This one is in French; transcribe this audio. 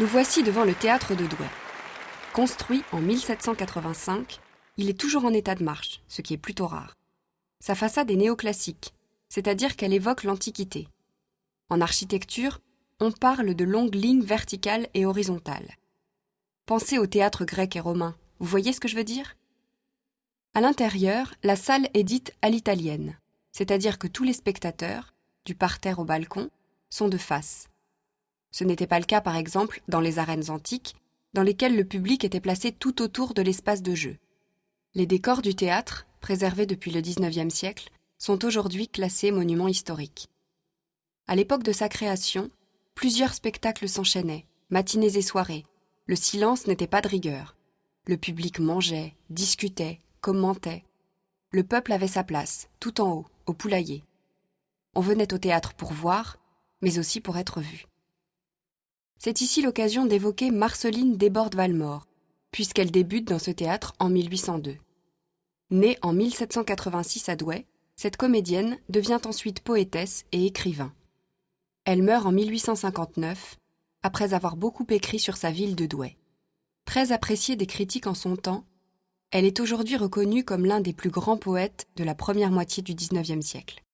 Nous voici devant le théâtre de Douai. Construit en 1785, il est toujours en état de marche, ce qui est plutôt rare. Sa façade est néoclassique, c'est-à-dire qu'elle évoque l'Antiquité. En architecture, on parle de longues lignes verticales et horizontales. Pensez au théâtre grec et romain, vous voyez ce que je veux dire ? À l'intérieur, la salle est dite à l'italienne, c'est-à-dire que tous les spectateurs, du parterre au balcon, sont de face. Ce n'était pas le cas, par exemple, dans les arènes antiques, dans lesquelles le public était placé tout autour de l'espace de jeu. Les décors du théâtre, préservés depuis le XIXe siècle, sont aujourd'hui classés monuments historiques. À l'époque de sa création, plusieurs spectacles s'enchaînaient, matinées et soirées. Le silence n'était pas de rigueur. Le public mangeait, discutait, commentait. Le peuple avait sa place, tout en haut, au poulailler. On venait au théâtre pour voir, mais aussi pour être vu. C'est ici l'occasion d'évoquer Marceline Desbordes-Valmore, puisqu'elle débute dans ce théâtre en 1802. Née en 1786 à Douai, cette comédienne devient ensuite poétesse et écrivain. Elle meurt en 1859, après avoir beaucoup écrit sur sa ville de Douai. Très appréciée des critiques en son temps, elle est aujourd'hui reconnue comme l'un des plus grands poètes de la première moitié du XIXe siècle.